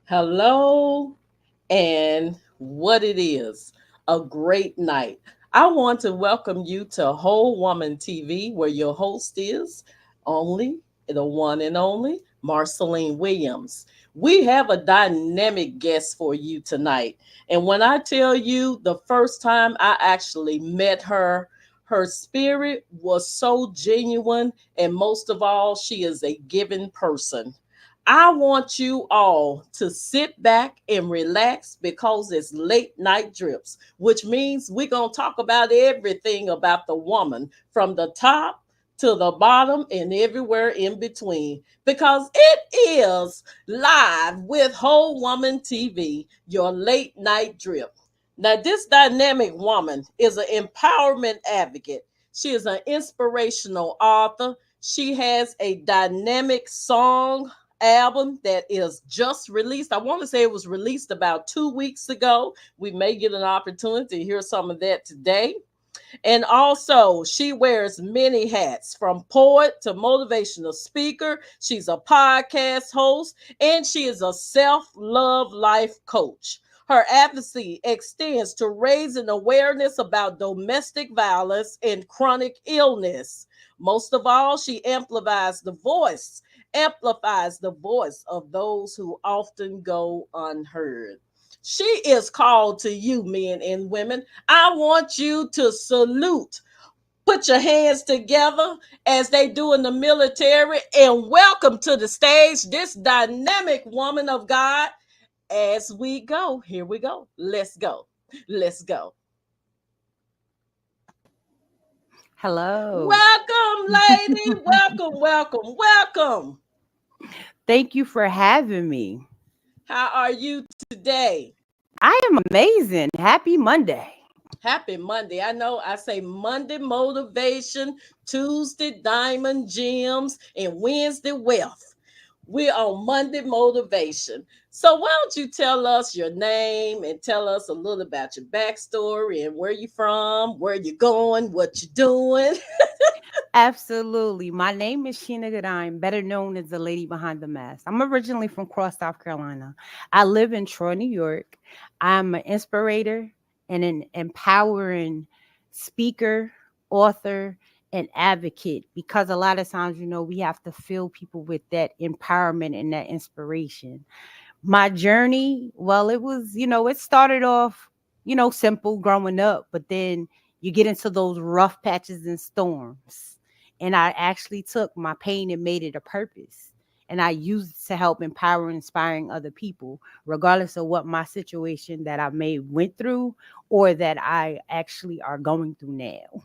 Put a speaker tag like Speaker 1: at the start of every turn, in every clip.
Speaker 1: Hello, and what it is a great night. I want to welcome you to Whole Woman TV, where your host is only the one and only Marceline Williams. We have a dynamic guest for you tonight. And when I tell you the first time I actually met her, her spirit was so genuine, and most of all, she is a giving person. I want you all to sit back and relax because it's late night drips, which means we're going to talk about everything about the woman from the top to the bottom and everywhere in between because it is live with Whole Woman TV, your late night drip. Now, this dynamic woman is an empowerment advocate. She is an inspirational author. She has a dynamic song album that is just released. I want to say it was released about 2 weeks ago. We may get an opportunity to hear some of that today. And also, she wears many hats from poet to motivational speaker. She's a podcast host and she is a self love life coach. Her advocacy extends to raising awareness about domestic violence and chronic illness. Most of all, she amplifies the voice of those who often go unheard. She is called to you, men and women. I want you to salute. Put your hands together as they do in the military and welcome to the stage this dynamic woman of God. As we go, here we go. Let's go. Let's go.
Speaker 2: Hello.
Speaker 1: Welcome, lady. Welcome, welcome, welcome.
Speaker 2: Thank you for having me.
Speaker 1: How are you today?
Speaker 2: I am amazing. Happy Monday.
Speaker 1: Happy Monday. I know I say Monday motivation, Tuesday diamond gems, and Wednesday wealth. We're on Monday motivation. So why don't you tell us your name and tell us a little about your backstory and where you from, where you going, what you doing.
Speaker 2: Absolutely. My name is Shana Gourdine, better known as the lady behind the mask. I'm originally from Cross, South Carolina. I live in Troy, New York. I'm an inspirator and an empowering speaker, author, and advocate because a lot of times, we have to fill people with that empowerment and that inspiration. My journey, well, it started off, simple growing up, but then you get into those rough patches and storms. And I actually took my pain and made it a purpose. And I used it to help empower and inspiring other people, regardless of what my situation that I may went through or that I actually are going through now.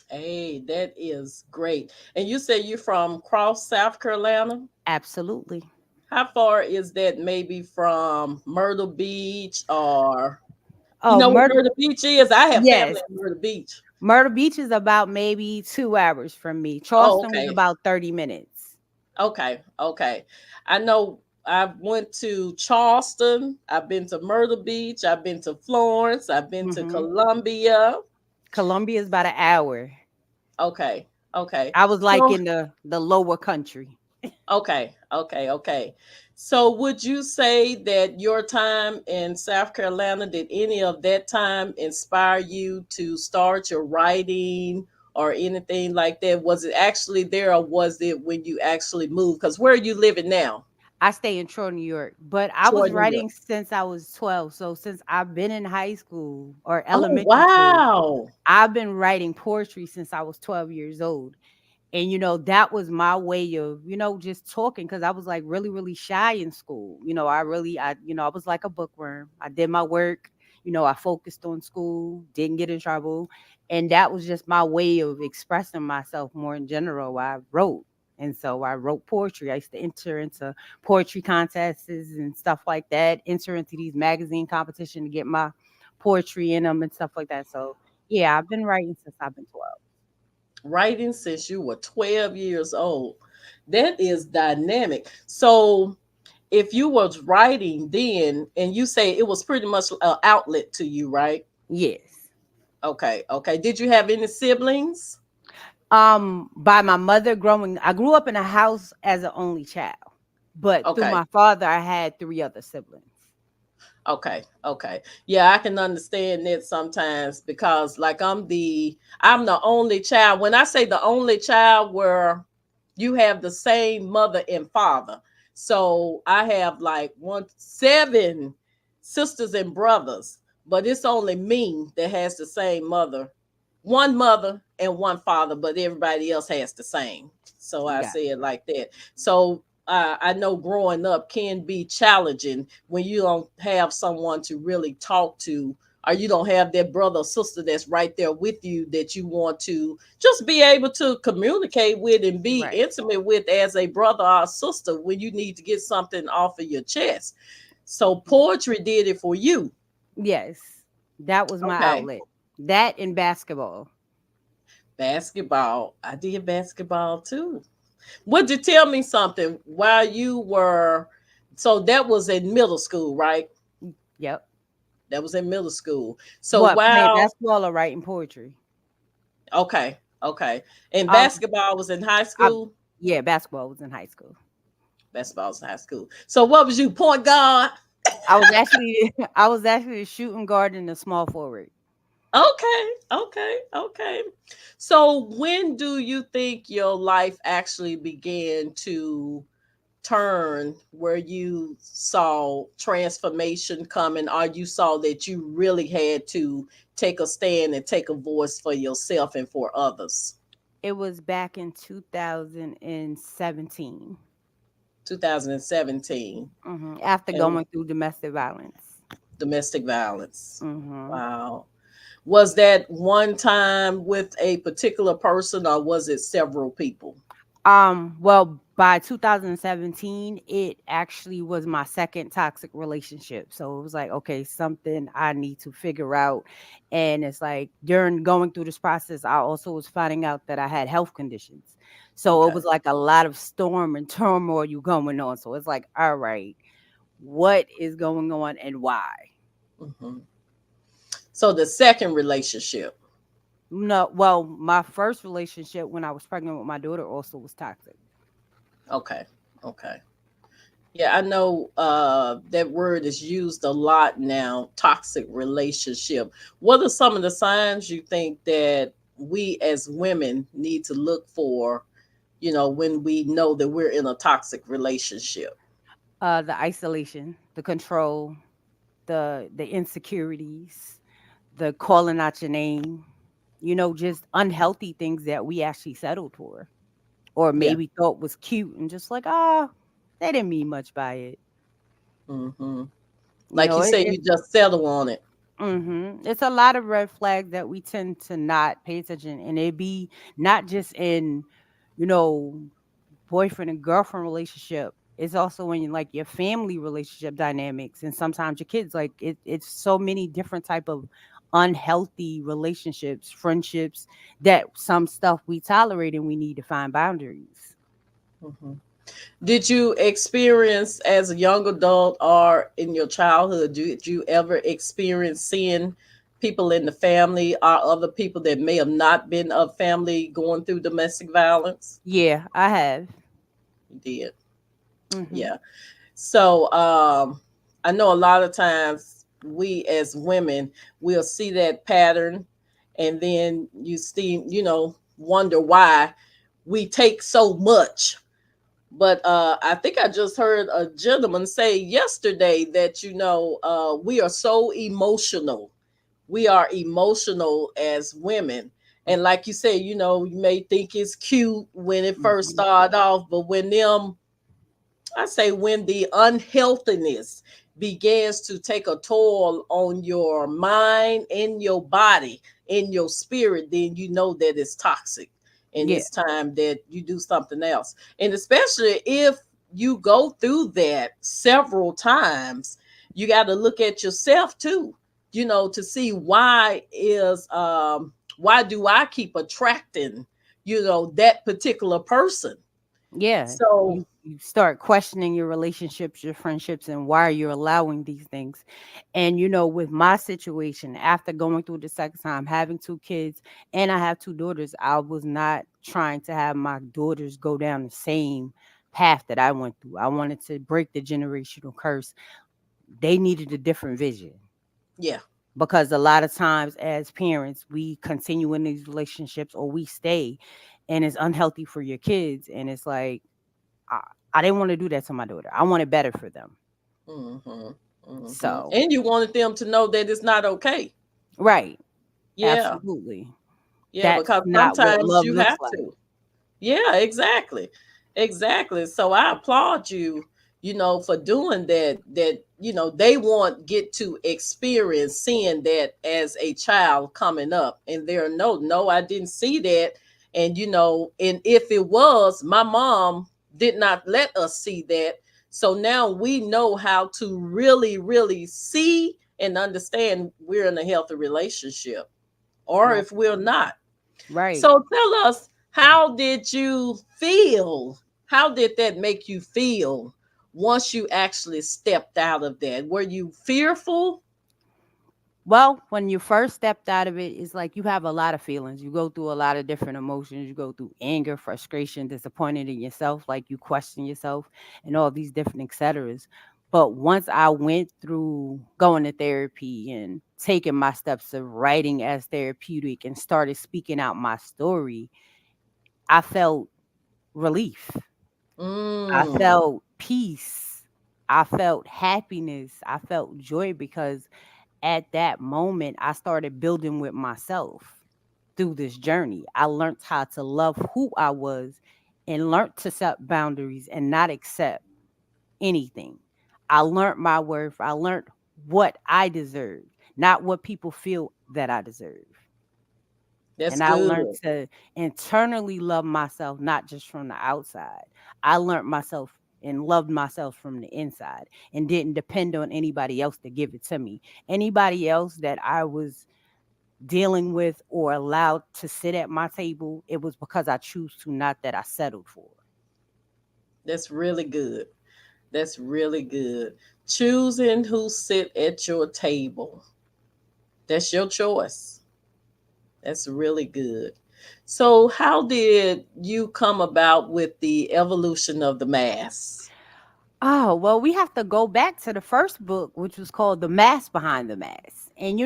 Speaker 1: Hey, that is great. And you say you're from Cross, South Carolina?
Speaker 2: Absolutely.
Speaker 1: How far is that maybe from Myrtle Beach or you
Speaker 2: Oh,
Speaker 1: know what
Speaker 2: Myrtle,
Speaker 1: Myrtle Beach is? I have family
Speaker 2: yes.
Speaker 1: in Myrtle Beach.
Speaker 2: Myrtle Beach is about maybe 2 hours from me.
Speaker 1: Oh,
Speaker 2: Charleston was
Speaker 1: okay.
Speaker 2: about 30 minutes.
Speaker 1: Okay. Okay. I know I went to Charleston. I've been to Myrtle Beach. I've been to Florence. I've been to
Speaker 2: Hmm.
Speaker 1: Columbia.
Speaker 2: Columbia is about an hour.
Speaker 1: Okay. Okay.
Speaker 2: I was like
Speaker 1: So,
Speaker 2: in the lower country.
Speaker 1: okay. Okay. Okay. So, would you say that your time in South Carolina, did any of that time inspire you to start your writing or anything like that? Was it actually there or was it when you actually moved? Because where are you living now?
Speaker 2: I stay in Troy, New York, but I
Speaker 1: Troy,
Speaker 2: was
Speaker 1: New York.
Speaker 2: writing since I was 12. So since I've been in high school or
Speaker 1: Oh,
Speaker 2: elementary school,
Speaker 1: wow.
Speaker 2: I've been writing poetry since I was 12 years old. And that was my way of, just talking because I was like really, really shy in school. I was like a bookworm. I did my work, I focused on school, didn't get in trouble. And that was just my way of expressing myself more in general. I wrote. And so I wrote poetry. I used to enter into poetry contests and stuff like that, enter into these magazine competition to get my poetry in them and stuff like that. So yeah, I've been writing since I've been 12.
Speaker 1: Writing since you were 12 years old. That is dynamic. So, if you was writing then, and you say it was pretty much an outlet to you, right?
Speaker 2: Yes.
Speaker 1: Okay, okay. Did you have any siblings?
Speaker 2: By my mother growing, I grew up in a house as an only child. But through
Speaker 1: Okay.
Speaker 2: my father, I had three other siblings.
Speaker 1: Okay, okay. Yeah, I can understand that sometimes because like I'm the only child. When I say the only child where you have the same mother and father. So I have like seven sisters and brothers, but it's only me that has the same mother. One mother and one father, but everybody else has the same. So I
Speaker 2: Got
Speaker 1: say it like that. So I know growing up can be challenging when you don't have someone to really talk to, or you don't have that brother or sister that's right there with you that you want to just be able to communicate with and be
Speaker 2: right.
Speaker 1: intimate with as a brother or a sister when you need to get something off of your chest. So poetry did it for you.
Speaker 2: Yes, that was my
Speaker 1: Okay.
Speaker 2: outlet. That and basketball.
Speaker 1: Basketball. I did basketball too. Would you tell me something while you were, so that was in middle school, right?
Speaker 2: Yep.
Speaker 1: That was in middle school. So
Speaker 2: What, playing
Speaker 1: while,
Speaker 2: basketball or writing poetry?
Speaker 1: okay, okay. And
Speaker 2: Um,
Speaker 1: basketball was in high
Speaker 2: I,
Speaker 1: school?
Speaker 2: yeah, basketball was in high school.
Speaker 1: Basketball was in high school. So what was you, point guard?
Speaker 2: I was actually I was actually a shooting guard and a small forward.
Speaker 1: Okay, okay, okay. So when do you think your life actually began to turn where you saw transformation coming, or you saw that you really had to take a stand and take a voice for yourself and for others?
Speaker 2: It was back in 2017.
Speaker 1: 2017.
Speaker 2: After
Speaker 1: And
Speaker 2: going through domestic violence.
Speaker 1: domestic violence.
Speaker 2: hmm
Speaker 1: Wow. Was that one time with a particular person or was it several people?
Speaker 2: Well, by 2017, it actually was my second toxic relationship. So it was like, okay, something I need to figure out. And it's like during going through this process, I also was finding out that I had health conditions. So it
Speaker 1: Okay.
Speaker 2: was like a lot of storm and turmoil you going on. So it's like, all right, what is going on and why?
Speaker 1: Hmm. So the second relationship.
Speaker 2: No, well, my first relationship when I was pregnant with my daughter also was toxic.
Speaker 1: Okay. Okay. Yeah, I know that word is used a lot now, toxic relationship. What are some of the signs you think that we as women need to look for, when we know that we're in a toxic relationship?
Speaker 2: The isolation, the control, the insecurities, the calling out your name, just unhealthy things that we actually settled for or
Speaker 1: Yeah.
Speaker 2: maybe thought was cute and just like, ah, they didn't mean much by it.
Speaker 1: Hmm.
Speaker 2: You
Speaker 1: Like
Speaker 2: know,
Speaker 1: you
Speaker 2: it,
Speaker 1: say,
Speaker 2: it's
Speaker 1: you just settle on it.
Speaker 2: it's a lot of red flags that we tend to not pay attention, and it be not just in, you know, boyfriend and girlfriend relationship. It's also in like your family relationship dynamics and sometimes your kids. Like it's so many different type of unhealthy relationships, friendships that some stuff we tolerate and we need to find boundaries.
Speaker 1: Hmm. Did you experience as a young adult or in your childhood, did you ever experience seeing people in the family or other people that may have not been of family going through domestic violence?
Speaker 2: Yeah, I have.
Speaker 1: You did.
Speaker 2: hmm
Speaker 1: Yeah. So I know a lot of times we as women will see that pattern and then you see, wonder why we take so much. But I think I just heard a gentleman say yesterday that we are so emotional. We are emotional as women, and like you say, you may think it's cute when it first
Speaker 2: hmm
Speaker 1: started off, but I say when the unhealthiness begins to take a toll on your mind, in your body, in your spirit, then you know that it's toxic and
Speaker 2: Yeah,
Speaker 1: it's time that you do something else. And especially if you go through that several times, you got to look at yourself too, to see why do I keep attracting, that particular person.
Speaker 2: yeah.
Speaker 1: So,
Speaker 2: You start questioning your relationships, your friendships, and why you're allowing these things. And with my situation, after going through the second time, having two kids, and I have two daughters, I was not trying to have my daughters go down the same path that I went through. I wanted to break the generational curse. They needed a different vision,
Speaker 1: Yeah.
Speaker 2: because a lot of times as parents, we continue in these relationships or we stay, and it's unhealthy for your kids. And it's like, I, I didn't want to do that to my daughter. I wanted better for them.
Speaker 1: Mm-hmm. Mm-hmm.
Speaker 2: So,
Speaker 1: And you wanted them to know that it's not okay.
Speaker 2: right,
Speaker 1: Yeah.
Speaker 2: absolutely.
Speaker 1: Yeah,
Speaker 2: That's
Speaker 1: because
Speaker 2: not what
Speaker 1: sometimes
Speaker 2: love
Speaker 1: you
Speaker 2: looks
Speaker 1: have
Speaker 2: like.
Speaker 1: to. Yeah, exactly. Exactly. So I applaud you, for doing that, they want get to experience seeing that as a child coming up. And they're no, I didn't see that. And and if it was, my mom did not let us see that. So now we know how to really, really see and understand we're in a healthy relationship or if we're
Speaker 2: Absolutely.
Speaker 1: not.
Speaker 2: Right.
Speaker 1: So tell us, how did you feel? How did that make you feel once you actually stepped out of that? Were you fearful?
Speaker 2: Well, when you first stepped out of it, it's like you have a lot of feelings. You go through a lot of different emotions. You go through anger, frustration, disappointed in yourself, like you question yourself, and all these different et ceteras. But once I went through going to therapy and taking my steps of writing as therapeutic and started speaking out my story, I felt relief. I
Speaker 1: Mm,
Speaker 2: felt peace. I felt happiness. I felt joy, because at that moment, I started building with myself through this journey. I learned how to love who I was and learned to set boundaries and not accept anything. I learned my worth. I learned what I deserve, not what people feel that I deserve.
Speaker 1: that's
Speaker 2: And I
Speaker 1: good.
Speaker 2: learned to internally love myself, not just from the outside. I learned myself and loved myself from the inside and didn't depend on anybody else to give it to me. Anybody else that I was dealing with or allowed to sit at my table, it was because I choose to, not that I settled for.
Speaker 1: That's really good. That's really good. Choosing who sit at your table. That's your choice. That's really good. So, how did you come about with the evolution of the mass?
Speaker 2: Oh, well, we have to go back to the first book, which was called The Mask Behind the Mask. And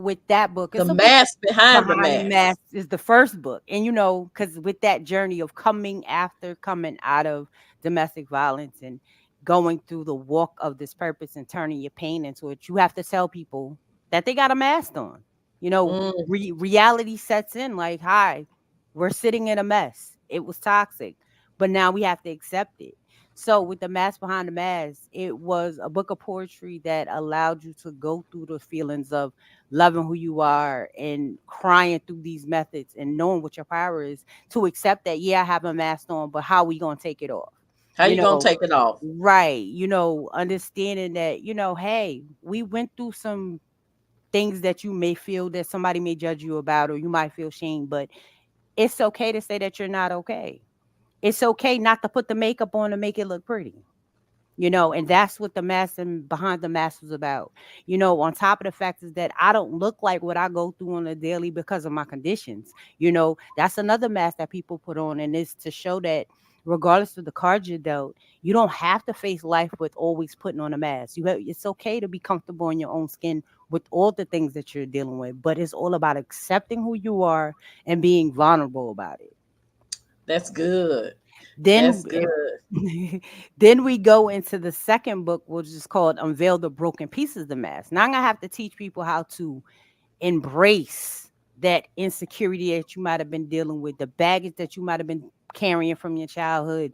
Speaker 2: with that book,
Speaker 1: The
Speaker 2: it's a book
Speaker 1: mass behind the
Speaker 2: behind the
Speaker 1: mask.
Speaker 2: mask is the first book. And because with that journey of coming out of domestic violence and going through the walk of this purpose and turning your pain into it, you have to tell people that they got a mask on.
Speaker 1: Mm,
Speaker 2: Reality sets in like, hi, we're sitting in a mess. It was toxic, but now we have to accept it. So with the mask behind the mask, it was a book of poetry that allowed you to go through the feelings of loving who you are and crying through these methods and knowing what your power is, to accept that, yeah, I have a mask on, but how we gonna take it off?
Speaker 1: how
Speaker 2: You
Speaker 1: you gonna
Speaker 2: know,
Speaker 1: take it off?
Speaker 2: right. Understanding that, hey, we went through some things that you may feel that somebody may judge you about, or you might feel shame, but it's okay to say that you're not okay. It's okay not to put the makeup on to make it look pretty. And that's what the mask and behind the mask was about. On top of the fact is that I don't look like what I go through on a daily because of my conditions. That's another mask that people put on, and it's to show that regardless of the cards you're dealt, you don't have to face life with always putting on a mask. It's okay to be comfortable in your own skin with all the things that you're dealing with, but it's all about accepting who you are and being vulnerable about it.
Speaker 1: That's good. That's
Speaker 2: Then
Speaker 1: good.
Speaker 2: then we go into the second book, which is called Unveil the Broken Pieces of the Mask. Now I'm gonna have to teach people how to embrace that insecurity that you might have been dealing with, the baggage that you might have been carrying from your childhood,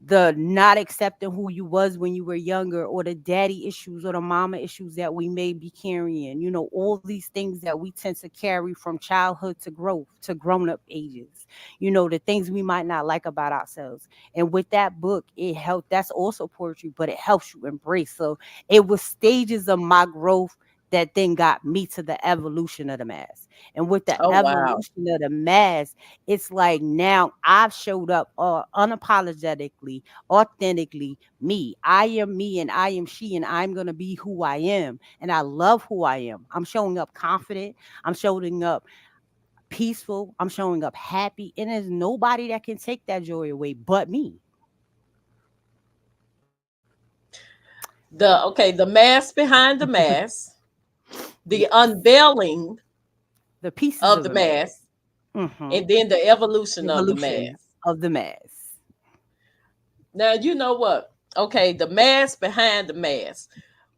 Speaker 2: the not accepting who you was when you were younger, or the daddy issues or the mama issues that we may be carrying, all these things that we tend to carry from childhood to growth to grown up ages, the things we might not like about ourselves. And with that book, it helped. That's also poetry, but it helps you embrace. So it was stages of my growth that then got me to the evolution of the mask. And with the
Speaker 1: Oh wow.
Speaker 2: evolution of the mask, it's like now I've showed up unapologetically, authentically me. I am me and I am she, and I'm going to be who I am. And I love who I am. I'm showing up confident. I'm showing up peaceful. I'm showing up happy. And there's nobody that can take that joy away but me.
Speaker 1: the mask behind the mask, the
Speaker 2: Yes.
Speaker 1: unveiling
Speaker 2: The pieces
Speaker 1: of
Speaker 2: of
Speaker 1: the
Speaker 2: a mask.
Speaker 1: mask,
Speaker 2: Mm-hmm.
Speaker 1: and then the evolution of the
Speaker 2: Evolution
Speaker 1: mask.
Speaker 2: of the mask.
Speaker 1: Now you know what? Okay, the mask behind the mask.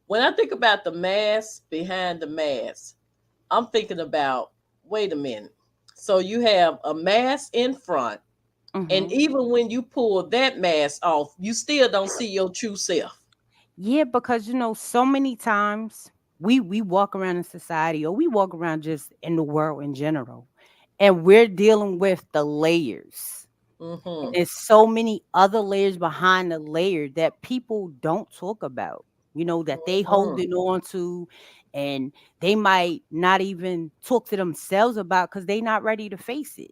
Speaker 1: When I think about the mask behind the mask, I'm thinking about, wait a minute. So you have a mask in front, and
Speaker 2: Mm-hmm.
Speaker 1: even when you pull that mask off, you still don't see your true self.
Speaker 2: Yeah, because so many times we walk around in society or we walk around just in the world in general, and we're dealing with the layers. And
Speaker 1: Mm-hmm.
Speaker 2: there's so many other layers behind the layer that people don't talk about, that they
Speaker 1: Mm-hmm.
Speaker 2: holding on to, and they might not even talk to themselves about because they not ready to face it.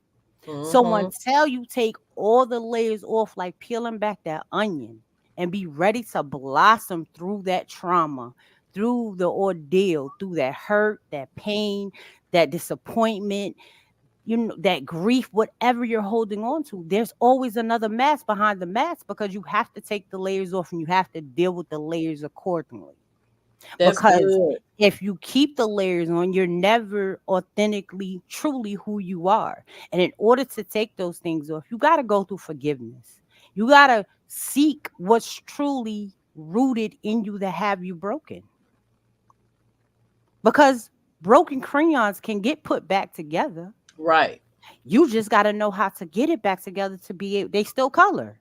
Speaker 2: So
Speaker 1: Mm-hmm.
Speaker 2: until you take all the layers off, like peeling back that onion, and be ready to blossom through that trauma, through the ordeal, through that hurt, that pain, that disappointment, that grief, whatever you're holding on to, there's always another mask behind the mask because you have to take the layers off and you have to deal with the layers accordingly.
Speaker 1: That's
Speaker 2: Because
Speaker 1: good.
Speaker 2: if you keep the layers on, you're never authentically, truly who you are. And in order to take those things off, you got to go through forgiveness. You got to seek what's truly rooted in you that have you broken. Because broken crayons can get put back together.
Speaker 1: Right.
Speaker 2: You just got to know how to get it back together to be able, they still color.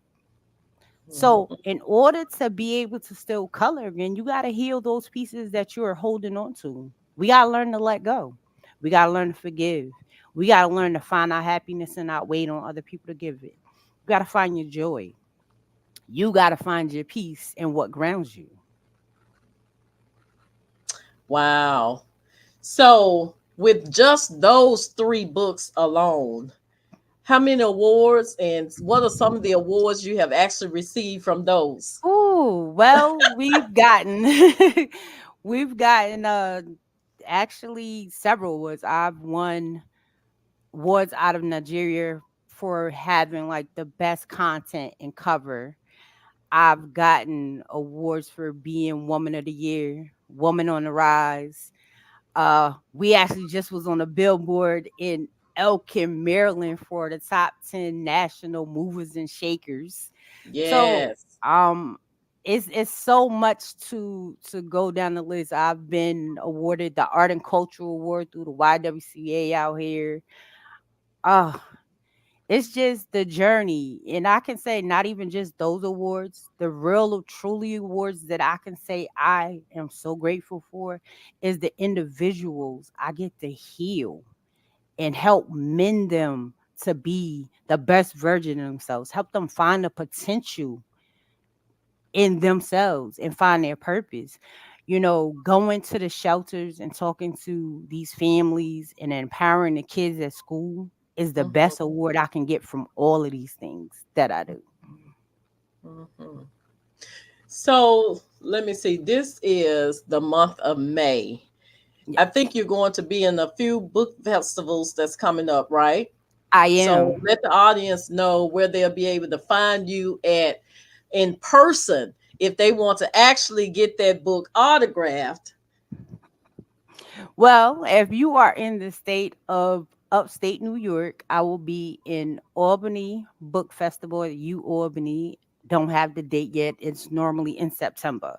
Speaker 2: So,
Speaker 1: Mm-hmm.
Speaker 2: in order to be able to still color again, you got to heal those pieces that you are holding on to. We got to learn to let go. We got to learn to forgive. We got to learn to find our happiness and not wait on other people to give it. You got to find your joy. You got to find your peace and what grounds you.
Speaker 1: Wow. So with just those three books alone, how many awards and what are some of the awards you have actually received from those?
Speaker 2: Oh, well, we've gotten we've gotten actually several awards. I've won awards out of Nigeria for having like the best content and cover. I've gotten awards for being Woman of the Year, Woman on the Rise. We actually just was on a billboard in Elkin, Maryland for the top 10 national movers and shakers. So
Speaker 1: Yes.
Speaker 2: it's so much to go down the list. I've been awarded the Art and Cultural Award through the YWCA out here. Uh it's just the journey. And I can say not even just those awards, the real truly awards that I can say I am so grateful for is the individuals I get to heal and help mend them to be the best version of themselves, help them find the potential in themselves and find their purpose. Going to the shelters and talking to these families and empowering the kids at school is the best
Speaker 1: Mm-hmm.
Speaker 2: award I can get from all of these things that I do.
Speaker 1: Mm-hmm. So let me see. This is the month of May. I
Speaker 2: Yes,
Speaker 1: think you're going to be in a few book festivals that's coming up, right?
Speaker 2: I
Speaker 1: So
Speaker 2: am.
Speaker 1: let the audience know where they'll be able to find you at in person if they want to actually get that book autographed.
Speaker 2: Well, if you are in the state of upstate New York, I will be in Albany Book Festival at U Albany. Don't have the date yet. It's normally in September.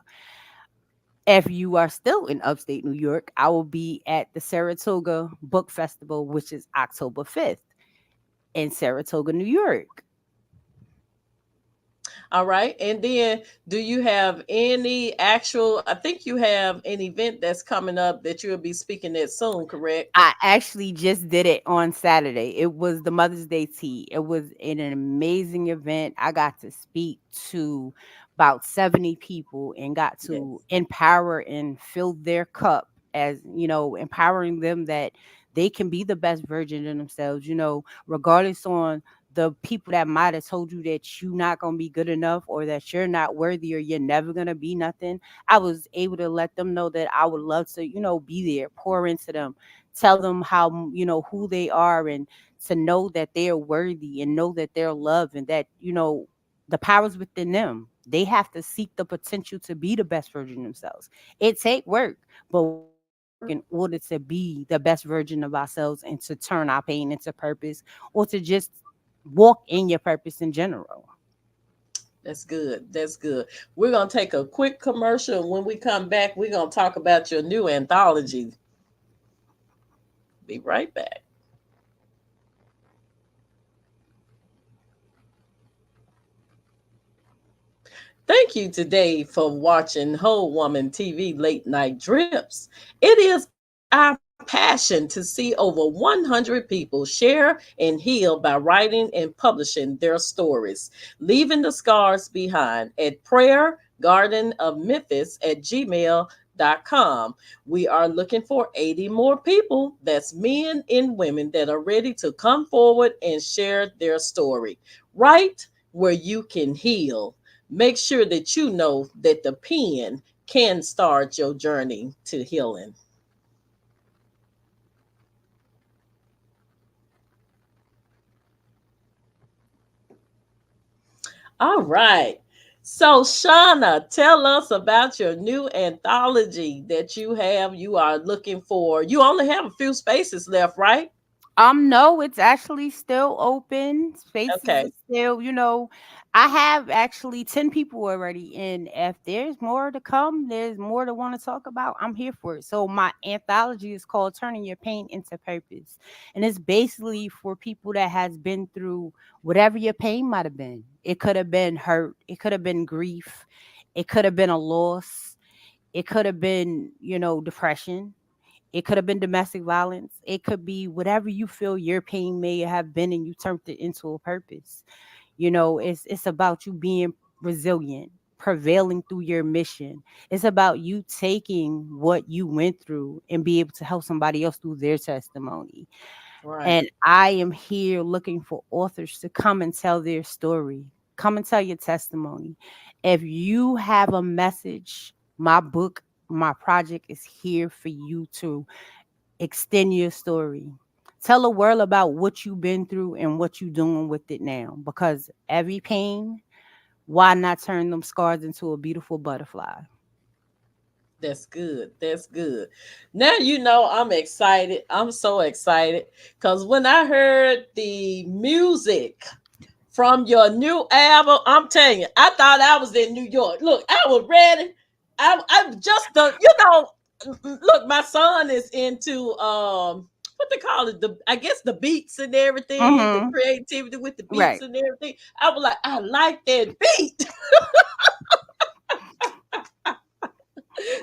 Speaker 2: If you are still in upstate New York, I will be at the Saratoga Book Festival, which is October 5th in Saratoga, New York.
Speaker 1: All right. And then do you have any actual, I think you have an event that's coming up that you'll be speaking at soon, correct?
Speaker 2: I actually just did it on Saturday. It was the Mother's Day tea. It was an amazing event. I got to speak to about 70 people and got to
Speaker 1: Yes.
Speaker 2: empower and fill their cup, as empowering them that they can be the best version of themselves, regardless on the people that might have told you that you're not going to be good enough or that you're not worthy or you're never going to be nothing. I was able to let them know that I would love to, be there, pour into them, tell them how, who they are, and to know that they're worthy and know that they're loved and that, the power's within them. They have to seek the potential to be the best version of themselves. It take work, but we have to work in order to be the best version of ourselves and to turn our pain into purpose or to just walk in your purpose in general.
Speaker 1: That's good. That's good. We're going to take a quick commercial. And when we come back, we're going to talk about your new anthology. Be right back. Thank you today for watching Whole Woman TV Late Night Drips. It is our passion to see over 100 people share and heal by writing and publishing their stories, leaving the scars behind at Prayer Garden of Memphis at gmail.com. We are looking for 80 more people, that's men and women, that are ready to come forward and share their story. Right where you can heal. Make sure that you know that the pen can start your journey to healing. All right. So, Shauna, tell us about your new anthology that you have. You are looking for, you only have a few spaces left, right?
Speaker 2: No, it's actually still open. Spaces
Speaker 1: Okay.
Speaker 2: are still, I have actually 10 people already. And if there's more to come, there's more to want to talk about. I'm here for it. So my anthology is called Turning Your Pain into Purpose. And it's basically for people that has been through whatever your pain might have been. It could have been hurt, it could have been grief, it could have been a loss, it could have been, depression, it could have been domestic violence. It could be whatever you feel your pain may have been and you turned it into a purpose. It's about you being resilient, prevailing through your mission. It's about you taking what you went through and be able to help somebody else through their testimony.
Speaker 1: Right.
Speaker 2: And I am here looking for authors to come and tell their story. Come and tell your testimony. If you have a message, my book, my project is here for you to extend your story. Tell the world about what you've been through and what you're doing with it now. Because every pain, why not turn them scars into a beautiful butterfly?
Speaker 1: That's good. That's good. Now you know I'm excited. I'm so excited because when I heard the music from your new album, I'm telling you, I thought I was in New York. Look, I was ready. I'm just the, look, my son is into what they call it, the I guess the beats and everything, the
Speaker 2: Mm-hmm.
Speaker 1: creativity with the beats
Speaker 2: Right.
Speaker 1: and everything. I was like, I like that beat.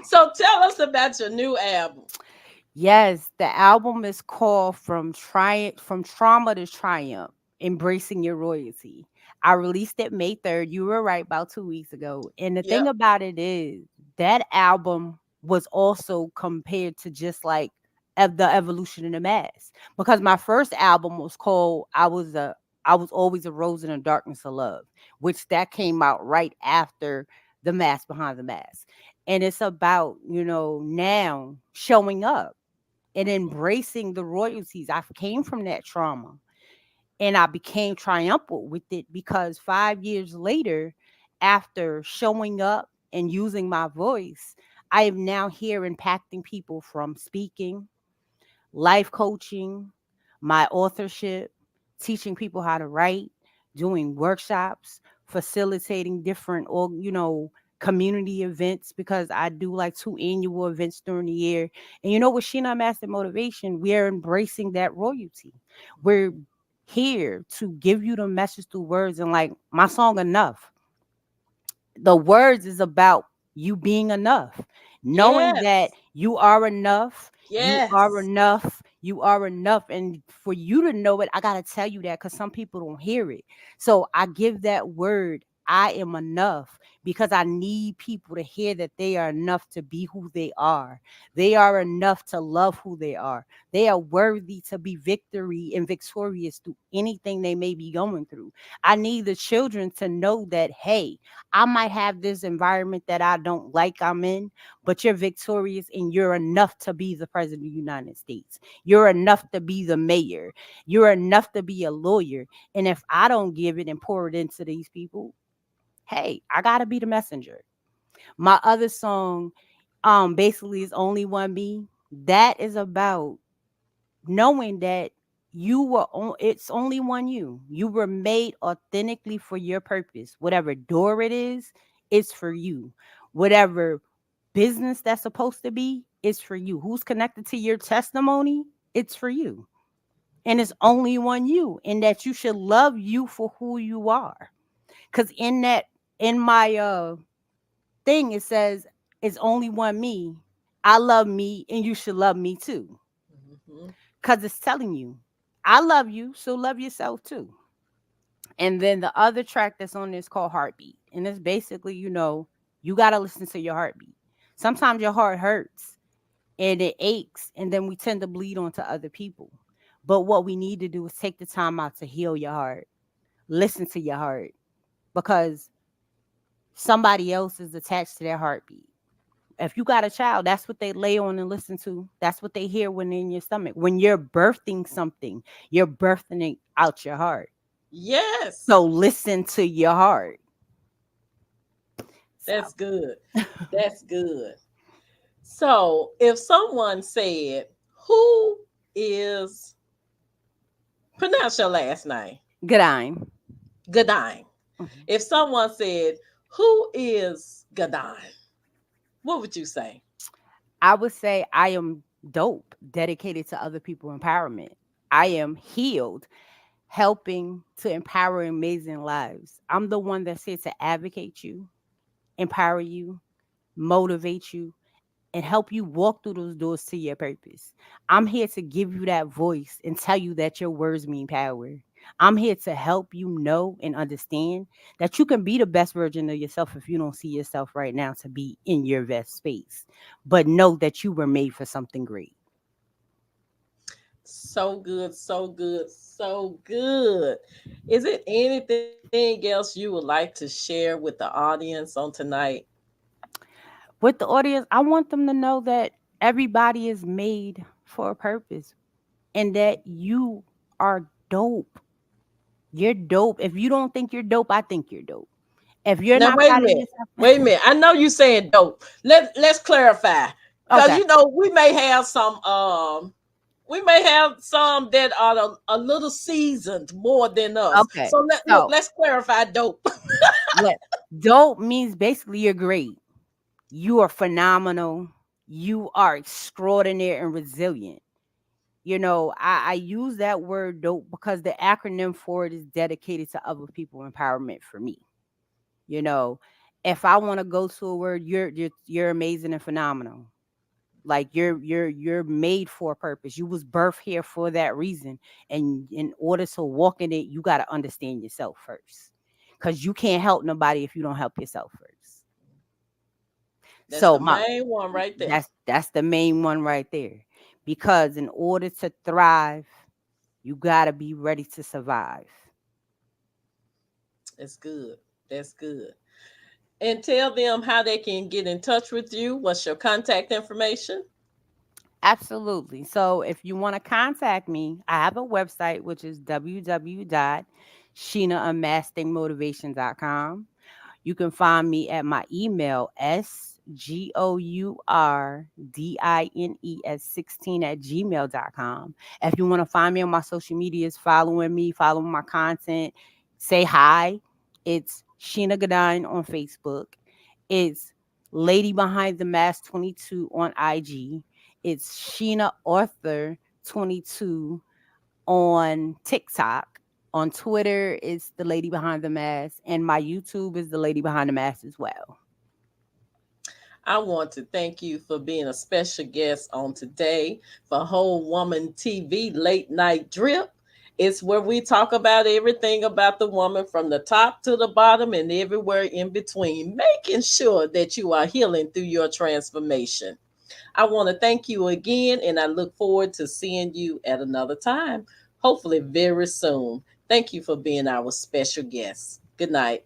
Speaker 1: So tell us about your new album.
Speaker 2: Yes, the album is called From Trauma to Triumph, Embracing Your Royalty. I released it May 3rd. You were right, about 2 weeks ago. And the thing
Speaker 1: Yep.
Speaker 2: about it is that album was also compared to just like the evolution in the mass. Because my first album was called I was always a rose in the darkness of love, which that came out right after the mask behind the mask. And it's about, now showing up and embracing the royalties. I came from that trauma and I became triumphant with it because 5 years later, after showing up and using my voice, I am now here impacting people from speaking, life coaching, my authorship, teaching people how to write, doing workshops, facilitating different or community events because I do like 2 annual events during the year. And with Sheena Master Motivation, we are embracing that royalty. We're here to give you the message through words and like my song Enough, the words is about you being enough, knowing that
Speaker 1: Yes.
Speaker 2: you are enough, you are
Speaker 1: Yes.
Speaker 2: enough, you are enough. And for you to know it, I got to tell you that because some people don't hear it. So I give that word, I am enough, because I need people to hear that they are enough to be who they are. They are enough to love who they are. They are worthy to be victory and victorious through anything they may be going through. I need the children to know that, hey, I might have this environment that I don't like I'm in, but you're victorious and you're enough to be the president of the United States. You're enough to be the mayor. You're enough to be a lawyer. And if I don't give it and pour it into these people, hey, I gotta be the messenger. My other song, basically is Only One Me. That is about knowing that it's only one you. You were made authentically for your purpose. Whatever door it is, it's for you. Whatever business that's supposed to be, it's for you. Who's connected to your testimony, it's for you. And it's only one you, and that you should love you for who you are. Cause in my thing, it says it's only one me. I love me and you should love me too.
Speaker 1: Hmm.
Speaker 2: Cause it's telling you, I love you, so love yourself too. And then the other track that's on this called Heartbeat. And it's basically, you gotta listen to your heartbeat. Sometimes your heart hurts and it aches, and then we tend to bleed onto other people. But what we need to do is take the time out to heal your heart. Listen to your heart, because somebody else is attached to their heartbeat. If you got a child, that's what they lay on and listen to. That's what they hear when they're in your stomach. When you're birthing something, you're birthing it out your heart.
Speaker 1: Yes,
Speaker 2: So listen to your heart. So
Speaker 1: that's good. That's good. So, if someone said, "Who is pronounce your last name?"
Speaker 2: Goodine.
Speaker 1: Gourdine.
Speaker 2: Mhm.
Speaker 1: If someone said, "Who is Gourdine?" What would you say?
Speaker 2: I would say I am dope, dedicated to other people empowerment. I am healed, helping to empower amazing lives. I'm the one that's here to advocate you, empower you, motivate you, and help you walk through those doors to your purpose. I'm here to give you that voice and tell you that your words mean power. I'm here to help you know and understand that you can be the best version of yourself if you don't see yourself right now to be in your best space. But know that you were made for something great.
Speaker 1: So good, so good, so good. Is it anything else you would like to share with the audience on tonight?
Speaker 2: With the audience, I want them to know that everybody is made for a purpose and that you are dope. You're dope. If you don't think you're dope, I think you're dope. If you're
Speaker 1: Now,
Speaker 2: not
Speaker 1: wait a
Speaker 2: proud of
Speaker 1: minute.
Speaker 2: yourself,
Speaker 1: Wait a minute. I know you saying dope. Let's clarify, because
Speaker 2: okay,
Speaker 1: we may have some that are a little seasoned more than us.
Speaker 2: okay.
Speaker 1: So
Speaker 2: So
Speaker 1: let's clarify dope.
Speaker 2: what dope means, basically you're great. You are phenomenal. You are extraordinary and resilient. I use that word dope because the acronym for it is dedicated to other people empowerment for me. You know, if I want to go to a word, you're amazing and phenomenal. Like you're made for a purpose. You was birthed here for that reason. And in order to walk in it, you gotta understand yourself first. Cause you can't help nobody if you don't help yourself first.
Speaker 1: That's
Speaker 2: So
Speaker 1: the
Speaker 2: my
Speaker 1: main one right there.
Speaker 2: that's the main one right there. Because in order to thrive, you gotta be ready to survive.
Speaker 1: That's good. That's good. And tell them how they can get in touch with you. What's your contact information?
Speaker 2: Absolutely. So if you want to contact me, I have a website which is www.sheenaunmastingmotivation.com. You can find me at my email, SGOURDINE at gmail.com. If you want to find me on my social medias, following me, following my content, say hi. It's Sheena Gourdine on Facebook. It's Lady Behind the Mask 22 on IG. It's Sheena Arthur 22 on TikTok. On Twitter, it's the Lady Behind the Mask, and my YouTube is the Lady Behind the Mask as well.
Speaker 1: I want to thank you for being a special guest on today for Whole Woman TV Late Night Drip. It's where we talk about everything about the woman from the top to the bottom and everywhere in between, making sure that you are healing through your transformation. I want to thank you again, and I look forward to seeing you at another time, hopefully very soon. Thank you for being our special guest. Good night.